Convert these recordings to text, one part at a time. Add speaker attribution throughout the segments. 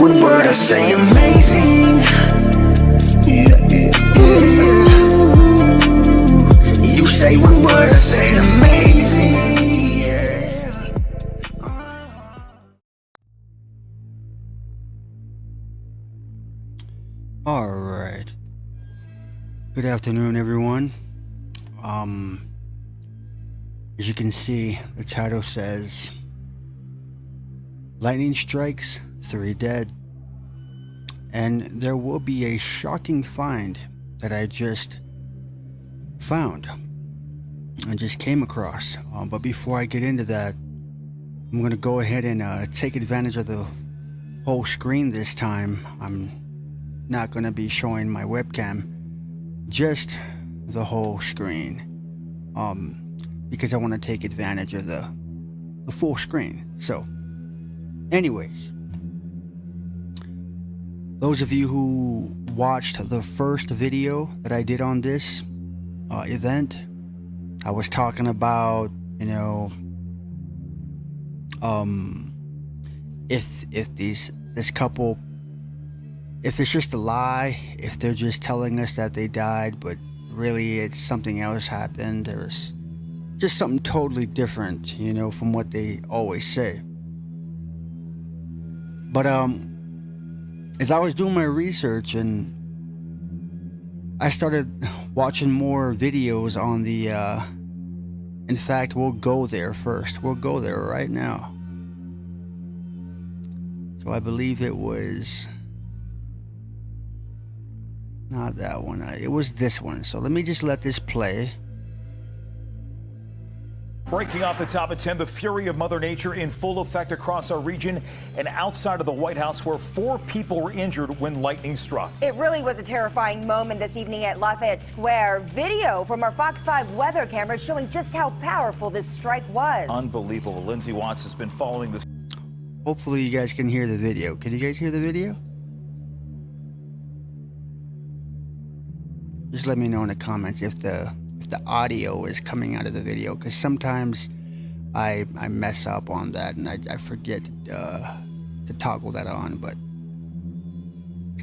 Speaker 1: one word, I say amazing. Yeah, yeah, yeah. You say one word, I say amazing. Yeah.
Speaker 2: All right. Good afternoon, everyone. As you can see, the title says lightning strikes, 3 dead. And there will be a shocking find that I just found. I just came across. But before I get into that, I'm going to go ahead and take advantage of the whole screen this time. I'm not going to be showing my webcam, just the whole screen. Because I want to take advantage of the full screen. So, anyways, those of you who watched the first video that I did on this event, I was talking about, you know, if this couple, if it's just a lie, if they're just telling us that they died, but really it's something else happened. There was just something totally different, you know, from what they always say. But as I was doing my research, and I started watching more videos on the in fact, we'll go there first. We'll go there right now. So I believe it was not that one. It was this one. So let me just let this play.
Speaker 3: Breaking off the top of 10, the fury of Mother Nature in full effect across our region and outside of the White House, where 4 people were injured when lightning struck.
Speaker 4: It really was a terrifying moment this evening at Lafayette Square. Video from our Fox 5 weather cameras showing just how powerful this strike was.
Speaker 3: Unbelievable. Lindsay Watts has been following this.
Speaker 2: Hopefully you guys can hear the video. Can you guys hear the video? Just let me know in the comments if the audio is coming out of the video, because sometimes I mess up on that and I forget to toggle that on. But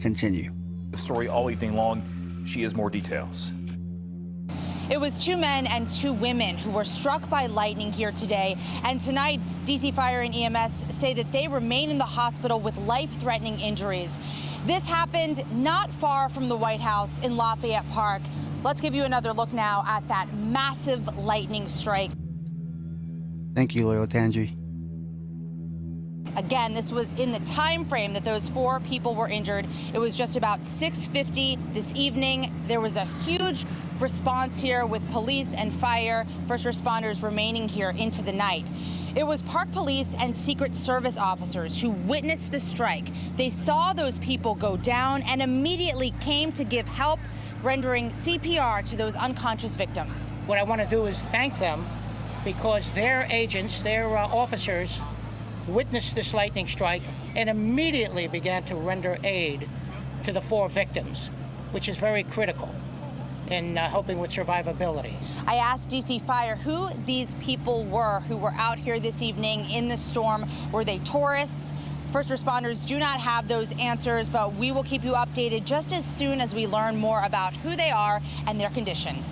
Speaker 2: continue.
Speaker 3: The story all evening long. She has more details.
Speaker 5: It was 2 men and 2 women who were struck by lightning here today. And tonight, DC Fire and EMS say that they remain in the hospital with life-threatening injuries. This happened not far from the White House in Lafayette Park. Let's give you another look now at that massive lightning strike.
Speaker 2: Thank you, Loyal Tangi.
Speaker 5: Again, this was in the time frame that those 4 people were injured. It was just about 6:50 this evening. There was a huge response here with police and fire, first responders remaining here into the night. It was Park Police and Secret Service officers who witnessed the strike. They saw those people go down and immediately came to give help, rendering CPR to those unconscious victims.
Speaker 6: What I want to do is thank them, because their agents, their officers, witnessed this lightning strike and immediately began to render aid to the 4 victims, which is very critical in helping with survivability.
Speaker 5: I asked DC Fire who these people were who were out here this evening in the storm. Were they tourists? First responders do not have those answers, but we will keep you updated just as soon as we learn more about who they are and their condition.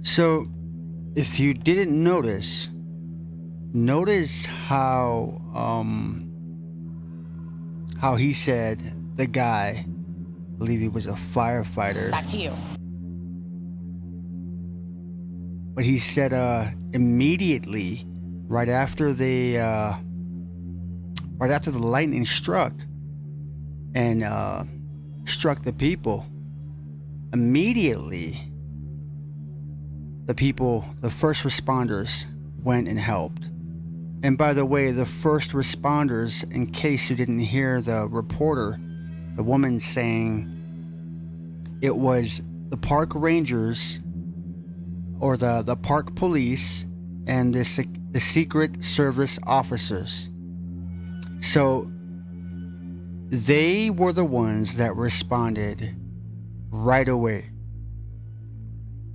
Speaker 2: So, if you didn't notice how he said the guy, I believe he was a firefighter.
Speaker 5: Back to you.
Speaker 2: But he said immediately, right after the lightning struck and struck the people, immediately the first responders went and helped. And by the way, the first responders, in case you didn't hear the reporter, the woman saying it was the park rangers or the park police and the Secret Service officers. So they were the ones that responded right away.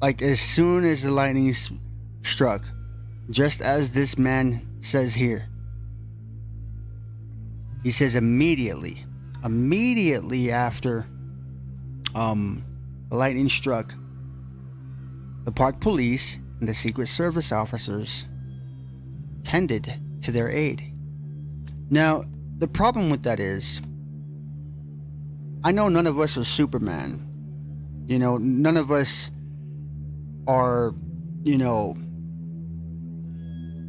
Speaker 2: Like as soon as the lightning struck, just as this man says here. He says immediately after the lightning struck, the park police and the Secret Service officers tended to their aid. Now, the problem with that is, I know none of us are Superman. You know, none of us are, you know,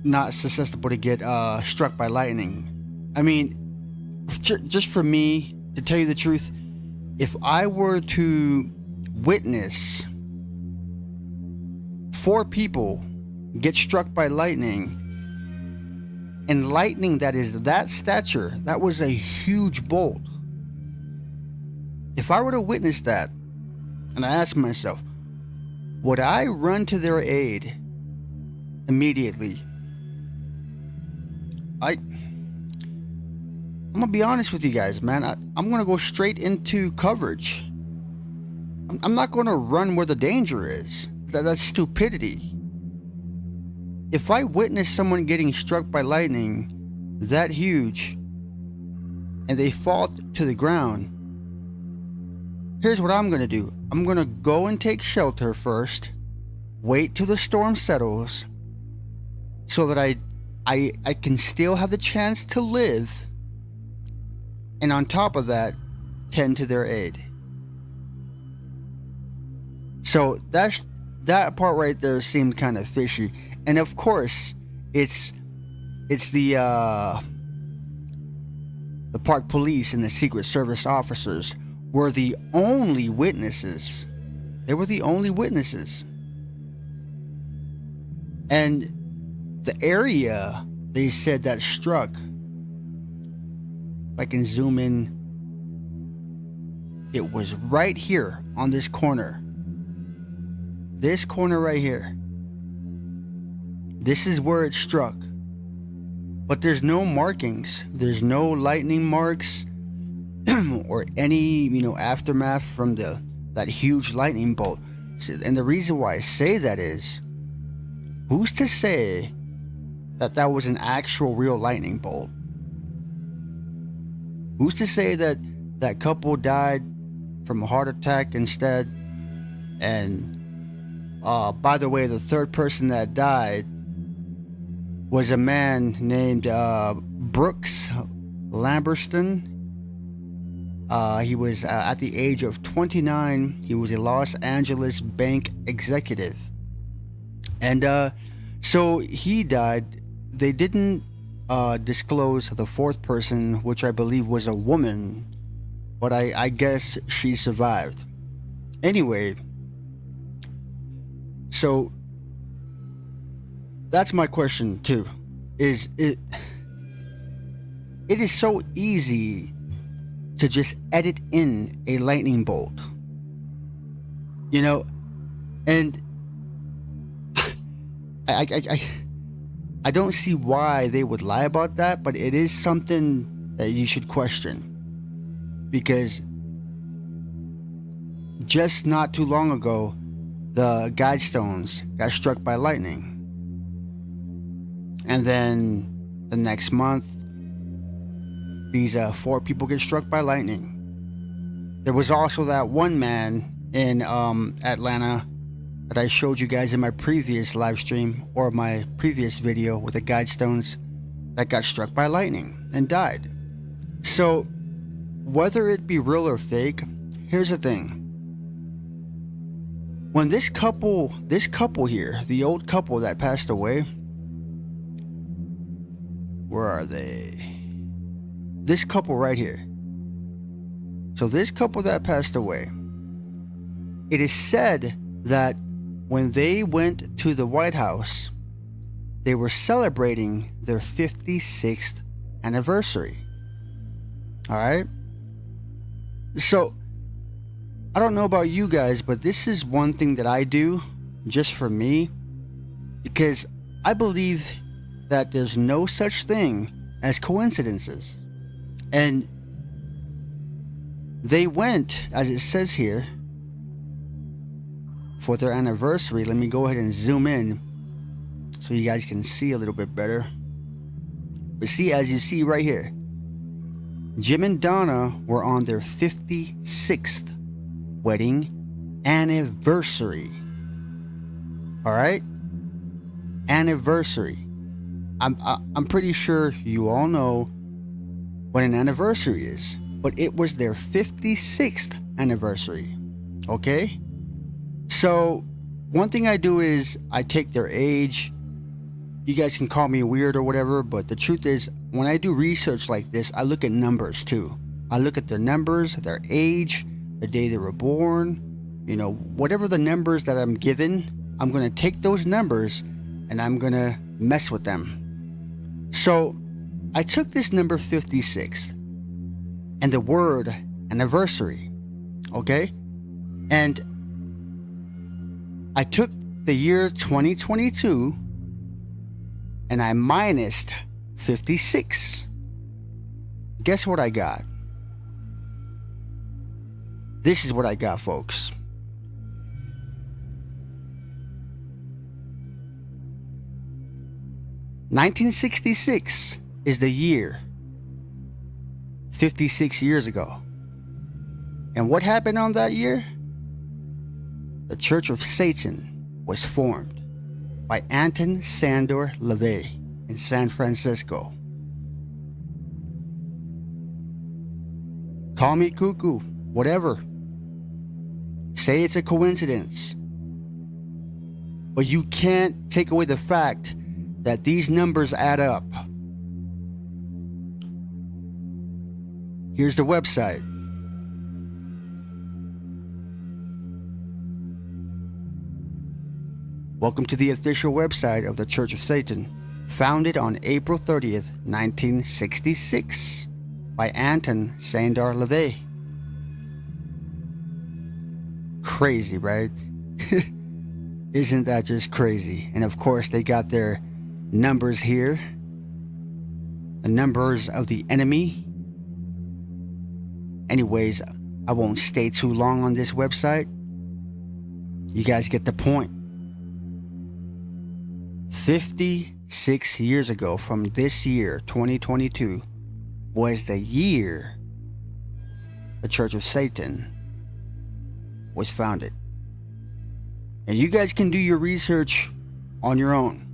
Speaker 2: not susceptible to get struck by lightning. I mean, just for me, to tell you the truth, if I were to witness 4 people get struck by lightning, and lightning that is that stature, that was a huge bolt. If I were to witness that, and I ask myself, would I run to their aid immediately? I'm gonna be honest with you guys, man. I'm gonna go straight into coverage. I'm not gonna run where the danger is. That's stupidity. If I witness someone getting struck by lightning that huge and they fall to the ground, here's what I'm gonna do. I'm gonna go and take shelter first, wait till the storm settles, so that I can still have the chance to live, and on top of that, tend to their aid. So that part right there seemed kind of fishy. And of course, it's the park police and the Secret Service officers were the only witnesses. They were the only witnesses. And the area they said that struck, if I can zoom in, it was right here on this corner. This corner right here. This is where it struck. But there's no markings. There's no lightning marks or any, aftermath from that huge lightning bolt. And the reason why I say that is, who's to say that was an actual real lightning bolt? Who's to say that couple died from a heart attack instead? And by the way, the third person that died was a man named Brooks Lamberston. He was at the age of 29. He was a Los Angeles bank executive. And so he died. They didn't disclose the fourth person, which I believe was a woman, but I guess she survived. Anyway, so that's my question too. It is so easy to just edit in a lightning bolt, and I don't see why they would lie about that, but it is something that you should question, because just not too long ago, the Guidestones got struck by lightning. And then the next month, these 4 people get struck by lightning. There was also that one man in Atlanta that I showed you guys in my previous live stream or my previous video with the Guidestones that got struck by lightning and died. So whether it be real or fake, here's the thing. When this couple here, the old couple that passed away, where are they? This couple right here. So this couple that passed away, it is said that when they went to the White House, they were celebrating their 56th anniversary. All right? So, I don't know about you guys, but this is one thing that I do just for me, because I believe that there's no such thing as coincidences. And they went, as it says here, for their anniversary. Let me go ahead and zoom in so you guys can see a little bit better. But see, as you see right here, Jim and Donna were on their 56th wedding anniversary. All right? Anniversary. I'm pretty sure you all know what an anniversary is, but it was their 56th anniversary. Okay? So, one thing I do is I take their age. You guys can call me weird or whatever, but the truth is, when I do research like this, I look at numbers too. I look at their numbers, their age, the day they were born, you know, whatever the numbers that I'm given, I'm going to take those numbers and I'm going to mess with them. So I took this number 56 and the word anniversary, okay? And I took the year 2022 and I minused 56. Guess what I got? This is what I got, folks. "1966 is the year 56 years ago. And what happened on that year? The Church of Satan was formed by Anton Sandor LaVey in San Francisco. Call me cuckoo, whatever. Say it's a coincidence. But you can't take away the fact that these numbers add up. Here's the website. Welcome to the official website of the Church of Satan, founded on April 30th, 1966, by Anton Sandor LaVey. Crazy, right? Isn't that just crazy? And of course, they got their numbers here, the numbers of the enemy. Anyways, I won't stay too long on this website. You guys get the point. 56 years ago from this year, 2022, was the year the Church of Satan was founded. And you guys can do your research on your own.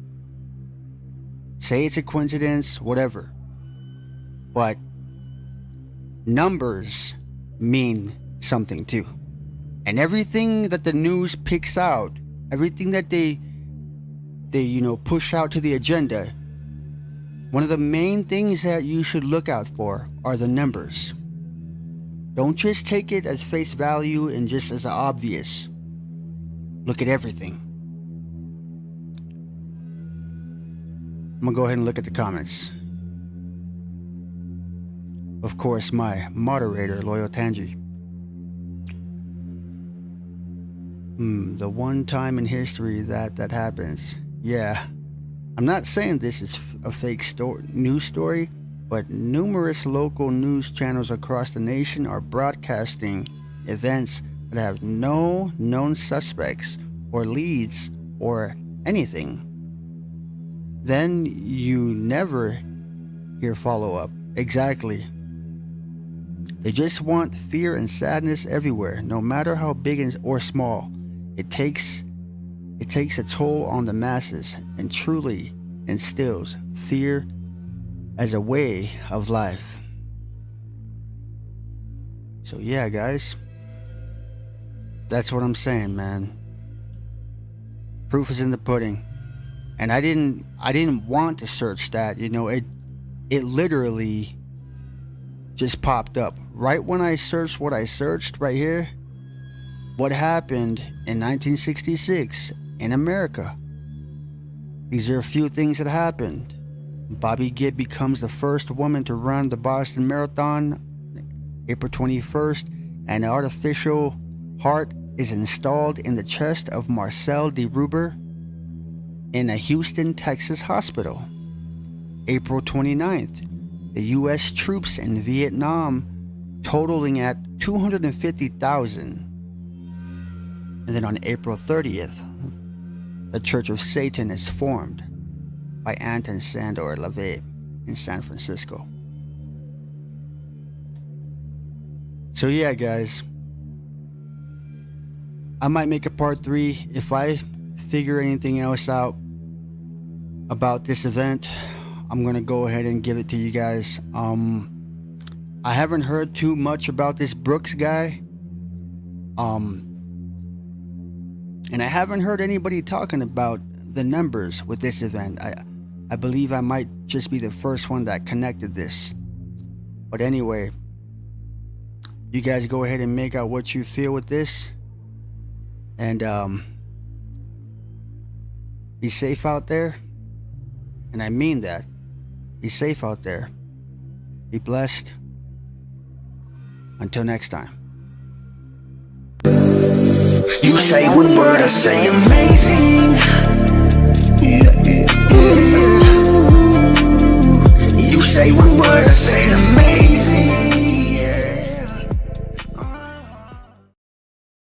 Speaker 2: Say it's a coincidence, whatever. But numbers mean something too. And everything that the news picks out, everything that they push out to the agenda, one of the main things that you should look out for are the numbers. Don't just take it as face value and just as obvious. Look at everything. I'm gonna go ahead and look at the comments. Of course, my moderator, Loyal Tangi. The one time in history that happens. Yeah, I'm not saying this is a fake news story, but numerous local news channels across the nation are broadcasting events that have no known suspects or leads or anything. Then you never hear follow-up. Exactly. They just want fear and sadness everywhere, no matter how big or small. It takes a toll on the masses and truly instills fear as a way of life. So yeah, guys, that's what I'm saying, man. Proof is in the pudding. And I didn't want to search that, it literally just popped up right when I searched what I searched right here. What happened in 1966 in America? These are a few things that happened. Bobby Gibb becomes the first woman to run the Boston Marathon, April 21st, and an artificial heart is installed in the chest of Marcel de Ruber in a Houston, Texas hospital. April 29th, the U.S. troops in Vietnam totaling at 250,000. And then on April 30th, the Church of Satan is formed by Anton Sandor LaVey in San Francisco. So yeah, guys, I might make a part 3 if I figure anything else out about this event. I'm gonna go ahead and give it to you guys. I haven't heard too much about this Brooks guy, and I haven't heard anybody talking about the numbers with this event. I believe I might just be the first one that connected this. But anyway, you guys go ahead and make out what you feel with this, and be safe out there. And I mean that. Be safe out there. Be blessed. Until next time.
Speaker 1: You say one word, I say amazing.